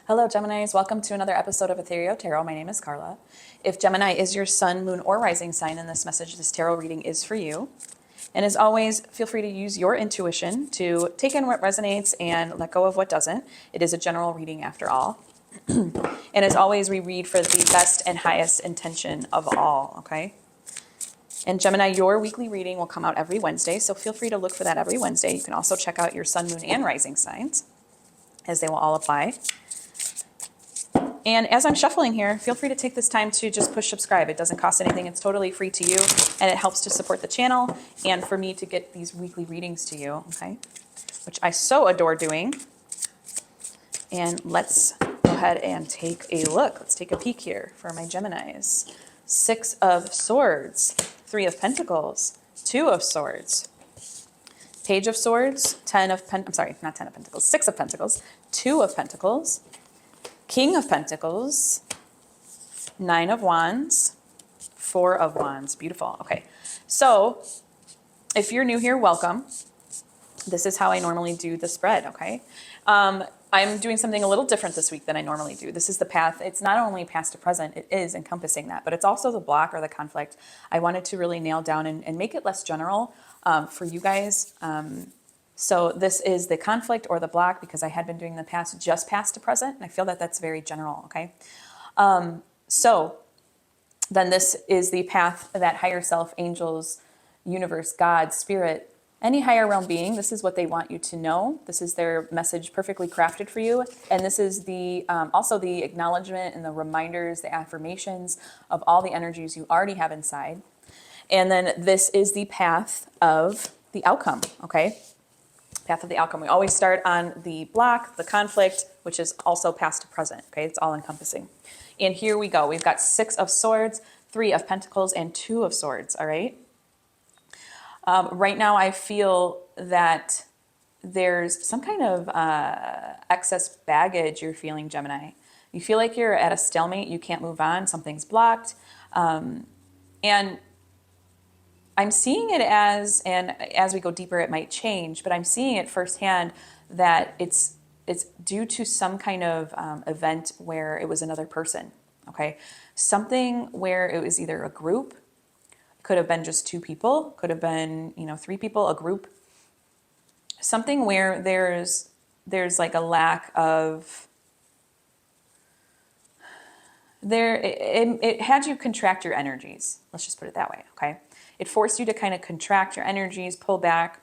Hello, Geminis. Welcome to another episode of Ethereal Tarot. My name is Carla. If Gemini is your sun, moon, or rising sign in this message, this tarot reading is for you. And as always, feel free to use your intuition to take in what resonates and let go of what doesn't. It is a general reading after all. And as always, we read for the best and highest intention of all, okay? And Gemini, your weekly reading will come out every Wednesday, so feel free to look for that every Wednesday. You can also check out your sun, moon, and rising signs, as they will all apply. And as I'm shuffling here, feel free to take this time to just push subscribe. It doesn't cost anything. It's totally free to you, and it helps to support the channel and for me to get these weekly readings to you, okay? Which I so adore doing. And let's go ahead and take a look. Let's take a peek here for my Geminis. 6 of Swords, 3 of Pentacles, 2 of Swords, Page of Swords, 10 of Pentacles, I'm sorry, not 10 of Pentacles, 6 of Pentacles, 2 of Pentacles, King of Pentacles, 9 of Wands, 4 of Wands. Beautiful. Okay. So if you're new here, welcome. This is how I normally do the spread. Okay. I'm doing something a little different this week than I normally do. This is the path. It's not only past to present, it is encompassing that, but it's also the block or the conflict. I wanted to really nail down and make it less general for you guys. So this is the conflict or the block because I had been doing the past just past to present, and I feel that that's very general, okay? So then this is the path that higher self, angels, universe, God, spirit, any higher realm being, this is what they want you to know. This is their message perfectly crafted for you. And this is the also the acknowledgement and the reminders, the affirmations of all the energies you already have inside. And then this is the path of the outcome, okay? Path of the outcome. We always start on the block, the conflict, which is also past to present, okay? It's all encompassing. And here we go. We've got 6 of Swords, 3 of Pentacles, and 2 of Swords, all right? Right now, I feel that there's some kind of excess baggage you're feeling, Gemini. You feel like you're at a stalemate. You can't move on. Something's blocked. And I'm seeing it and as we go deeper, it might change, but I'm seeing it firsthand that it's due to some kind of event where it was another person, okay? Something where it was either a group, could have been just 2 people, could have been, 3 people, a group. Something where there's like a lack of, it had you contract your energies. Let's just put it that way, okay? It forced you to kind of contract your energies, pull back,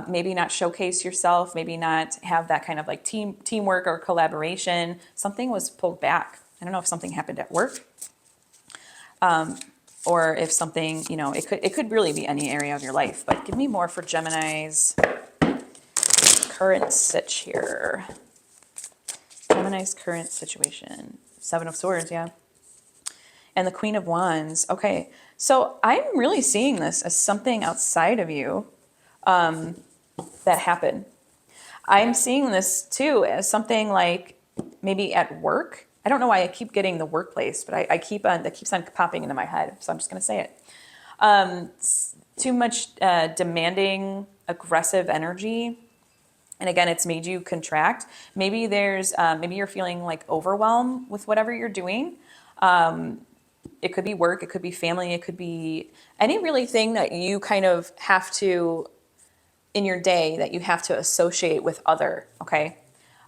maybe not showcase yourself, maybe not have that kind of like teamwork or collaboration. Something was pulled back. I don't know if something happened at work. Or if something, it could really be any area of your life. But give me more for Gemini's current sitch here. Gemini's current situation. 7 of Swords, yeah. And the Queen of Wands. Okay, so I'm really seeing this as something outside of you that happened. I'm seeing this too as something like maybe at work. I don't know why I keep getting the workplace, but that keeps on popping into my head. So I'm just going to say it. Too much demanding, aggressive energy. And again, it's made you contract. Maybe maybe you're feeling like overwhelmed with whatever you're doing. It could be work, it could be family, it could be any really thing that you kind of have to, in your day, that you have to associate with other, okay?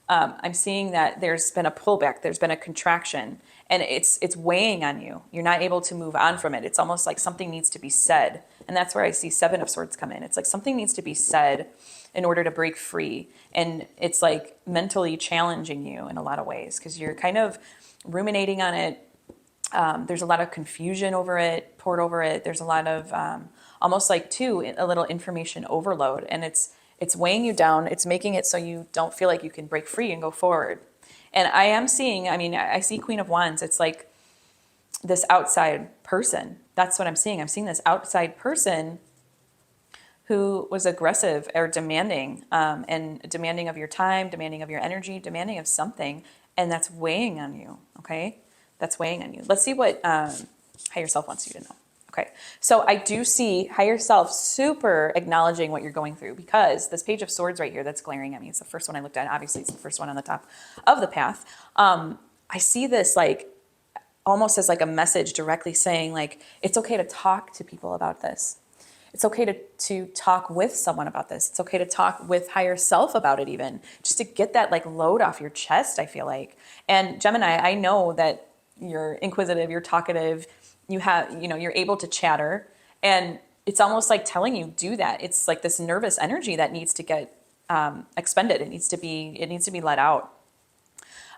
I'm seeing that there's been a pullback, there's been a contraction, and it's weighing on you. You're not able to move on from it. It's almost like something needs to be said. And that's where I see 7 of Swords come in. It's like something needs to be said in order to break free. And it's like mentally challenging you in a lot of ways because you're kind of ruminating on it. There's a lot of confusion poured over it. There's a lot of almost like a little information overload. And it's weighing you down. It's making it so you don't feel like you can break free and go forward. And I am seeing, I see Queen of Wands. It's like this outside person. That's what I'm seeing. I'm seeing this outside person who was aggressive or demanding, and demanding of your time, demanding of your energy, demanding of something. And that's weighing on you, okay? That's weighing on you. Let's see what higher self wants you to know. Okay, so I do see higher self super acknowledging what you're going through, because this Page of Swords right here that's glaring at me, it's the first one I looked at. Obviously, it's the first one on the top of the path. I see this like almost as like a message directly saying like, it's okay to talk to people about this. It's okay to talk with someone about this. It's okay to talk with higher self about it, even just to get that like load off your chest, I feel like. And Gemini, I know that you're inquisitive, you're talkative, you have, you know, you're able to chatter, and it's almost like telling you do that. It's like this nervous energy that needs to get expended. It needs to be let out.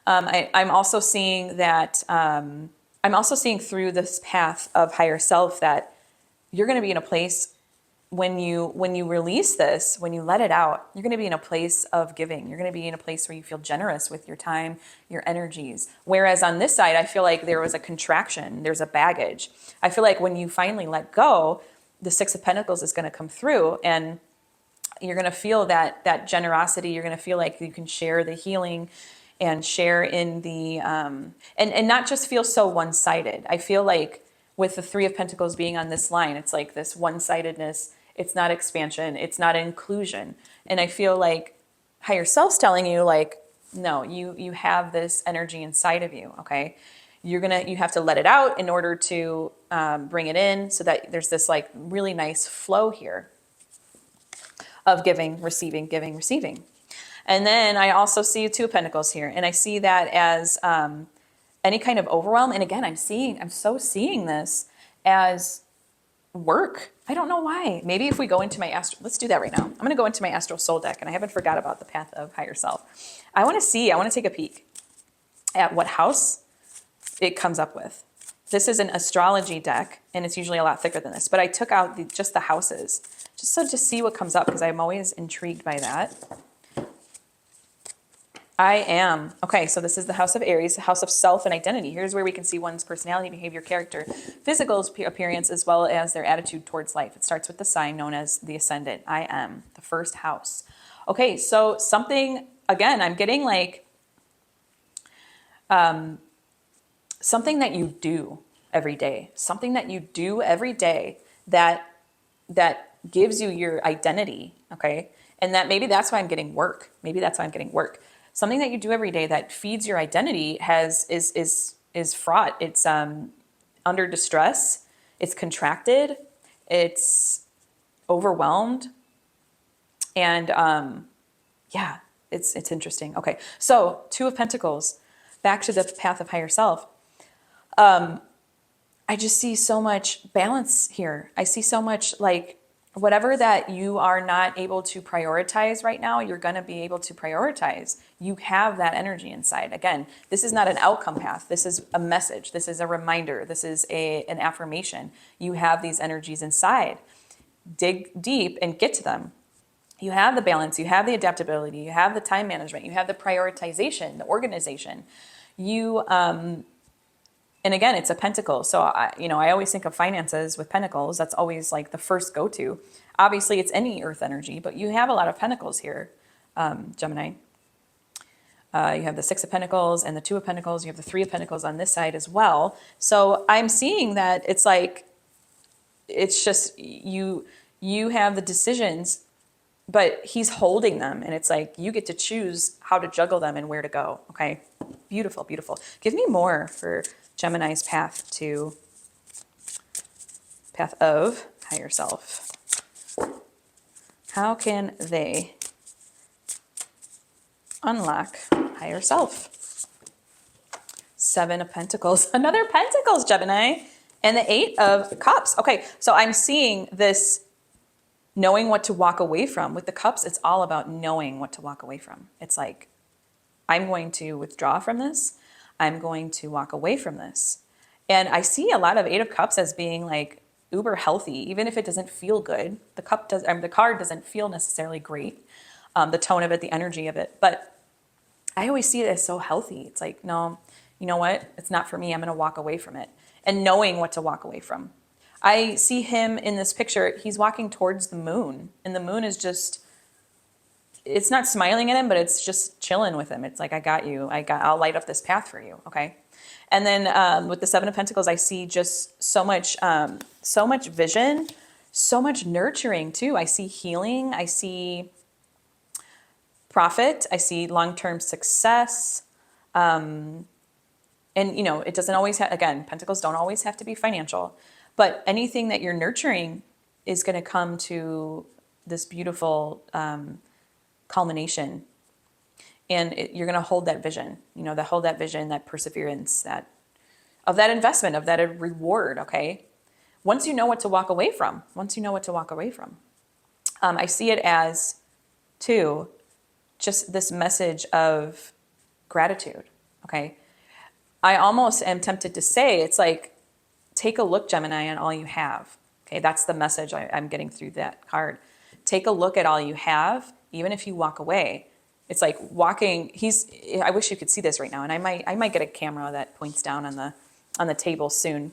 I'm also seeing that, I'm also seeing through this path of higher self that you're going to be in a place when you release this, when you let it out, you're going to be in a place of giving. You're going to be in a place where you feel generous with your time, your energies. Whereas on this side, I feel like there was a contraction, there's a baggage. I feel like when you finally let go, the Six of Pentacles is going to come through, and you're going to feel that generosity. You're going to feel like you can share the healing and share in the, and not just feel so one-sided. I feel like with the Three of Pentacles being on this line, it's like this one-sidedness. It's not expansion. It's not inclusion. And I feel like higher self's telling you like, no, you have this energy inside of you. Okay. You have to let it out in order to bring it in, so that there's this like really nice flow here of giving, receiving, giving, receiving. And then I also see Two of Pentacles here, and I see that as any kind of overwhelm. And again, I'm so seeing this as work. I don't know why. Maybe if we go into my astral, let's do that right now. I'm going to go into my astral soul deck, and I haven't forgot about the path of higher self. I want to take a peek at what house it comes up with. This is an astrology deck, and it's usually a lot thicker than this, but I took out just the houses, just so to see what comes up, because I'm always intrigued by that. Okay, so this is the house of Aries, the house of self and identity. Here's where we can see one's personality, behavior, character, physical appearance, as well as their attitude towards life. It starts with the sign known as the ascendant. I am the first house. Okay, so something, again, I'm getting like something that you do every day, something that you do every day that gives you your identity, okay? And that maybe that's why I'm getting work. Maybe that's why I'm getting work. Something that you do every day that feeds your identity is fraught. It's under distress. It's contracted. It's overwhelmed. And yeah, it's interesting. Okay, so Two of Pentacles, back to the path of higher self. I just see so much balance here. I see so much like whatever that you are not able to prioritize right now, you're going to be able to prioritize. You have that energy inside. Again, this is not an outcome path. This is a message. This is a reminder. This is an affirmation. You have these energies inside. Dig deep and get to them. You have the balance. You have the adaptability. You have the time management. You have the prioritization, the organization. And again, it's a pentacle. So, I always think of finances with pentacles. That's always like the first go-to. Obviously, it's any earth energy, but you have a lot of pentacles here, Gemini. You have the Six of Pentacles and the Two of Pentacles. You have the Three of Pentacles on this side as well. So I'm seeing that it's like, it's just you have the decisions, but he's holding them. And it's like, you get to choose how to juggle them and where to go. Okay. Beautiful, beautiful. Give me more for Gemini's path of higher self. How can they unlock higher self? Seven of Pentacles, another Pentacles, Gemini, and the Eight of Cups. Okay, so I'm seeing this knowing what to walk away from. With the Cups, it's all about knowing what to walk away from. It's like, I'm going to withdraw from this. I'm going to walk away from this. And I see a lot of Eight of Cups as being like uber healthy, even if it doesn't feel good. The card doesn't feel necessarily great. The tone of it, the energy of it. But I always see it as so healthy. It's like, no, you know what? It's not for me. I'm going to walk away from it. And knowing what to walk away from. I see him in this picture. He's walking towards the moon. And the moon is just it's not smiling at him, but it's just chilling with him. It's like, I got you. I'll light up this path for you. Okay. And then with the Seven of Pentacles, I see just so much vision, so much nurturing too. I see healing. I see profit. I see long-term success. And you know, it doesn't always have, again, Pentacles don't always have to be financial, but anything that you're nurturing is going to come to this beautiful culmination. And you're going to hold that vision, you know, hold that vision, that perseverance, that investment, of that reward. Okay. Once you know what to walk away from, I see it as too, just this message of gratitude. Okay. I almost am tempted to say, it's like, take a look, Gemini, on all you have. Okay. That's the message I'm getting through that card. Take a look at all you have, even if you walk away. It's like walking. I wish you could see this right now. And I might get a camera that points down on the table soon.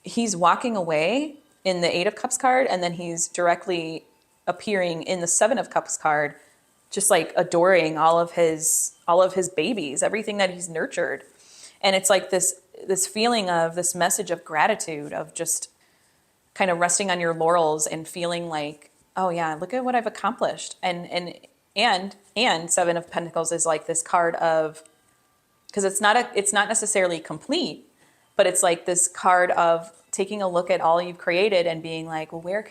He's walking away in the Eight of Cups card, and then he's directly appearing in the Seven of Cups card, just like adoring all of his babies, everything that he's nurtured. And it's like this feeling of this message of gratitude, of just kind of resting on your laurels and feeling like, oh yeah, look at what I've accomplished. And Seven of Pentacles is like this card of, because it's not necessarily complete, but it's like this card of taking a look at all you've created and being like, well, how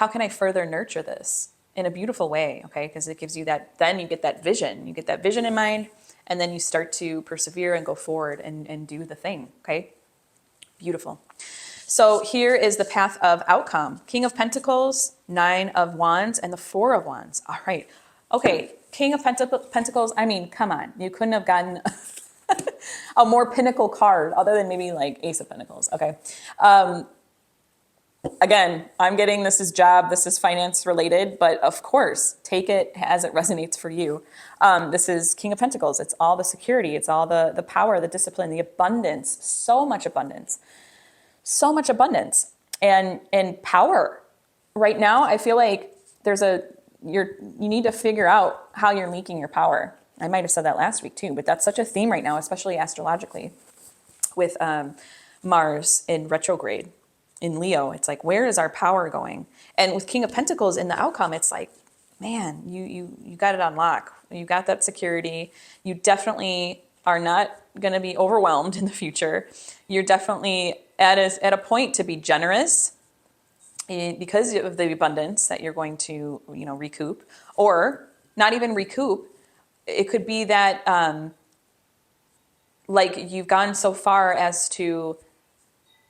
can I further nurture this in a beautiful way? Okay. Because it gives you that, then you get that vision in mind, and then you start to persevere and go forward and do the thing. Okay. Beautiful. So here is the path of outcome. King of Pentacles, Nine of Wands, and the Four of Wands. All right. Okay. King of Pentacles. I mean, come on. You couldn't have gotten a more pinnacle card other than maybe like Ace of Pentacles. Okay. Again, I'm getting, this is job, this is finance related, but of course, take it as it resonates for you. This is King of Pentacles. It's all the security. It's all the power, the discipline, the abundance, so much abundance and power. Right now, I feel like you need to figure out how you're leaking your power. I might have said that last week too, but that's such a theme right now, especially astrologically with Mars in retrograde in Leo. It's like, where is our power going? And with King of Pentacles in the outcome, it's like, man, you got it on lock. You got that security. You definitely are not going to be overwhelmed in the future. You're definitely at a point to be generous because of the abundance that you're going to, recoup, or not even recoup. It could be that like you've gone so far as to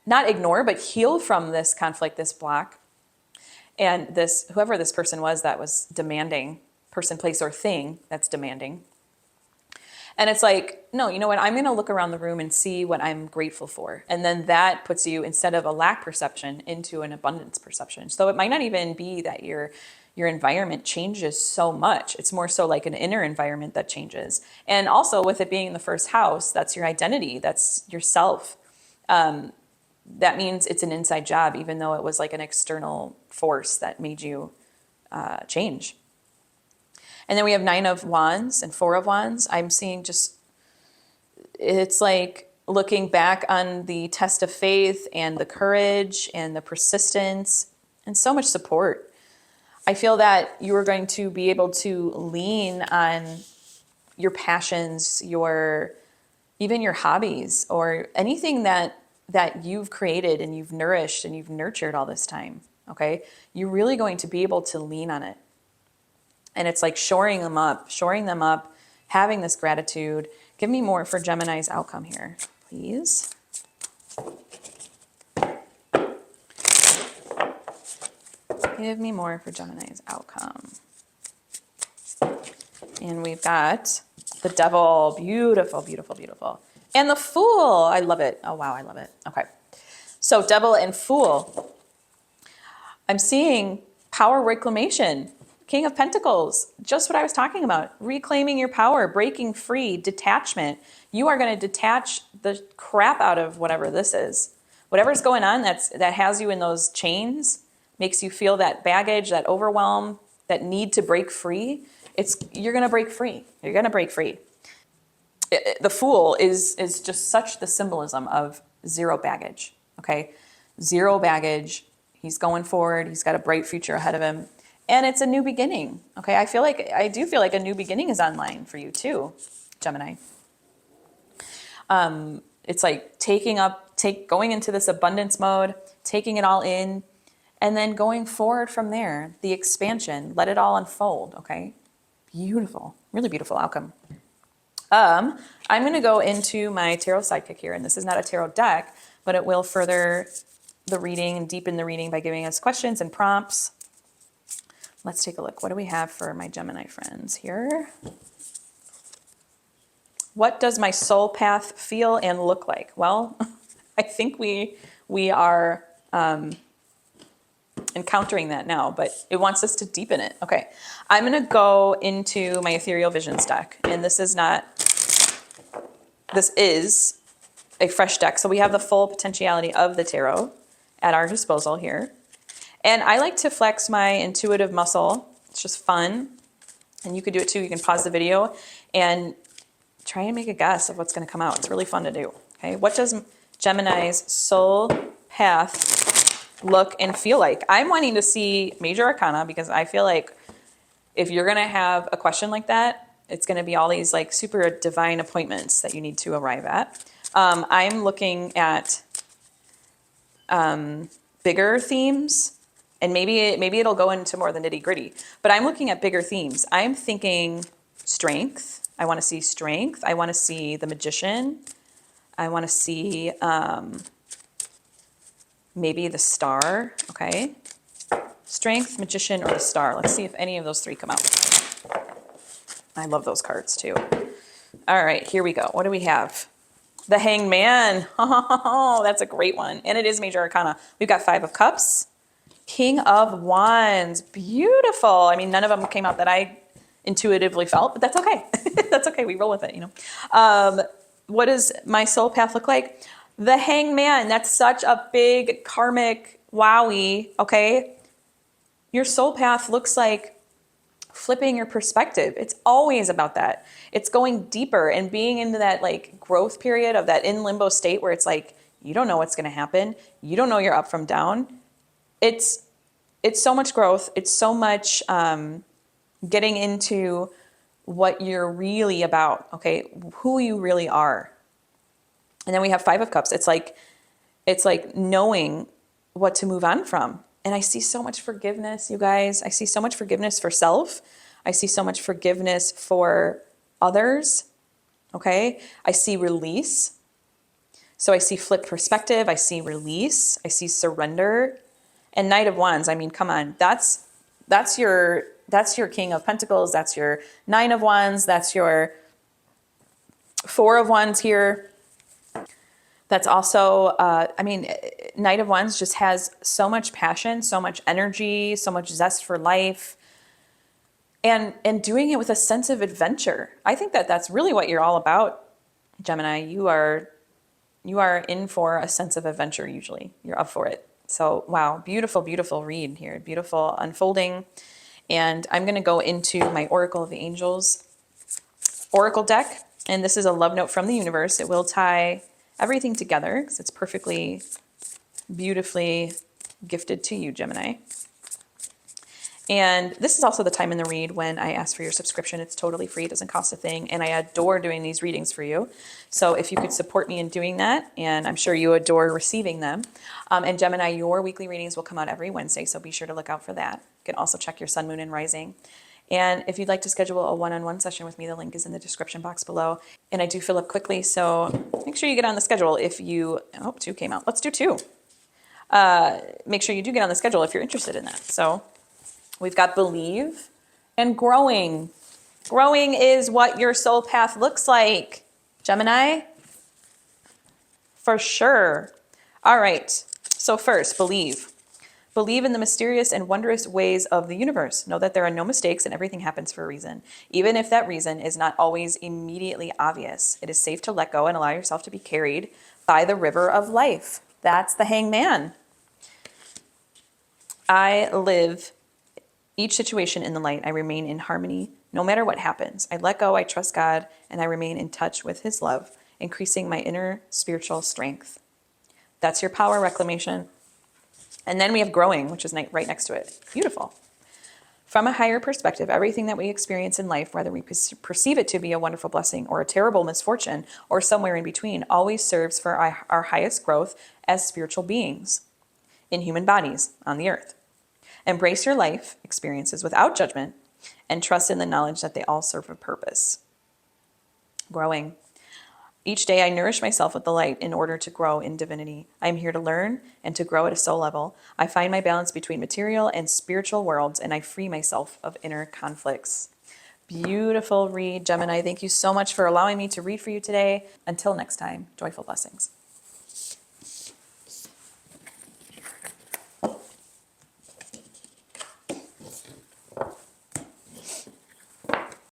not ignore, but heal from this conflict, this block, and this, whoever this person was that was demanding, person, place, or thing that's demanding. And it's like, no, you know what? I'm going to look around the room and see what I'm grateful for. And then that puts you, instead of a lack perception, into an abundance perception. So it might not even be that your environment changes so much. It's more so like an inner environment that changes. And also with it being in the first house, that's your identity. That's yourself. That means it's an inside job, even though it was like an external force that made you change. And then we have Nine of Wands and Four of Wands. I'm seeing just, it's like looking back on the test of faith and the courage and the persistence and so much support. I feel that you are going to be able to lean on your passions, even your hobbies, or anything that you've created and you've nourished and you've nurtured all this time. Okay. You're really going to be able to lean on it. And it's like shoring them up, having this gratitude. Give me more for Gemini's outcome here, please. Give me more for Gemini's outcome. And we've got the Devil. Beautiful, beautiful, beautiful. And the Fool. I love it. Oh, wow, I love it. Okay. So Devil and Fool. I'm seeing power reclamation. King of Pentacles, just what I was talking about. Reclaiming your power, breaking free, detachment. You are going to detach the crap out of whatever this is. Whatever's going on that has you in those chains. makes you feel that baggage, that overwhelm, that need to break free, you're going to break free. You're going to break free. The Fool is just such the symbolism of zero baggage, okay? Zero baggage. He's going forward. He's got a bright future ahead of him. And it's a new beginning, okay? I do feel like a new beginning is online for you too, Gemini. It's like going into this abundance mode, taking it all in, and then going forward from there, the expansion, let it all unfold, okay? Beautiful, really beautiful outcome. I'm going to go into my tarot sidekick here, and this is not a tarot deck, but it will further the reading and deepen the reading by giving us questions and prompts. Let's take a look. What do we have for my Gemini friends here? What does my soul path feel and look like? Well, I think we are encountering that now, but it wants us to deepen it. Okay, I'm going to go into my Ethereal Visions deck, and this is a fresh deck. So we have the full potentiality of the tarot at our disposal here. And I like to flex my intuitive muscle. It's just fun. And you could do it too. You can pause the video and try and make a guess of what's going to come out. It's really fun to do. Okay, what does Gemini's soul path look and feel like? I'm wanting to see major arcana because I feel like if you're going to have a question like that, it's going to be all these like super divine appointments that you need to arrive at. I'm looking at bigger themes, and maybe it'll go into more the nitty gritty, but I'm looking at bigger themes. I'm thinking strength. I want to see strength. I want to see the Magician. I want to see maybe the Star. Okay. Strength, Magician, or the Star. Let's see if any of those three come out. I love those cards too. All right, here we go. What do we have? The Hanged Man. Oh, that's a great one. And it is major arcana. We've got Five of Cups, King of Wands. Beautiful. I mean, none of them came out that I intuitively felt, but that's okay. That's okay. We roll with it, you know. What does my soul path look like? The Hanged Man. That's such a big karmic wowie, okay? Your soul path looks like flipping your perspective. It's always about that. It's going deeper and being into that like growth period of that in limbo state where it's like, you don't know what's going to happen. You don't know you're up from down. It's so much growth. It's so much getting into what you're really about. Okay. Who you really are. And then we have Five of Cups. It's like knowing what to move on from. And I see so much forgiveness, you guys. I see so much forgiveness for self. I see so much forgiveness for others. Okay. I see release. So I see flipped perspective. I see release. I see surrender. And Knight of Wands. I mean, come on. That's your King of Pentacles. That's your Nine of Wands. That's your Four of Wands here. That's also, I mean, Knight of Wands just has so much passion, so much energy, so much zest for life, and doing it with a sense of adventure. I think that that's really what you're all about, Gemini. You are in for a sense of adventure usually. You're up for it. So, wow, beautiful, beautiful read here. Beautiful unfolding. And I'm going to go into my Oracle of the Angels Oracle deck. And this is a love note from the universe. It will tie everything together because it's perfectly, beautifully gifted to you, Gemini. And this is also the time in the read when I ask for your subscription. It's totally free. It doesn't cost a thing. And I adore doing these readings for you. So if you could support me in doing that, and I'm sure you adore receiving them. And Gemini, your weekly readings will come out every Wednesday. So be sure to look out for that. You can also check your sun, moon, and rising. And if you'd like to schedule a one-on-one session with me, the link is in the description box below. And I do fill up quickly, so make sure you get on the schedule if you, oh, two came out. Let's do two. Make sure you do get on the schedule if you're interested in that. So we've got Believe and Growing. Growing is what your soul path looks like, Gemini. For sure. All right. So first, Believe. Believe in the mysterious and wondrous ways of the universe. Know that there are no mistakes and everything happens for a reason. Even if that reason is not always immediately obvious, it is safe to let go and allow yourself to be carried by the river of life. That's the Hanged Man. I live each situation in the light. I remain in harmony no matter what happens. I let go, I trust God, and I remain in touch with his love, increasing my inner spiritual strength. That's your power reclamation. And then we have growing, which is right next to it. Beautiful. From a higher perspective, everything that we experience in life, whether we perceive it to be a wonderful blessing or a terrible misfortune or somewhere in between, always serves for our highest growth as spiritual beings in human bodies on the earth. Embrace your life experiences without judgment and trust in the knowledge that they all serve a purpose. Growing. Each day I nourish myself with the light in order to grow in divinity. I am here to learn and to grow at a soul level. I find my balance between material and spiritual worlds, and I free myself of inner conflicts. Beautiful read, Gemini. Thank you so much for allowing me to read for you today. Until next time, joyful blessings.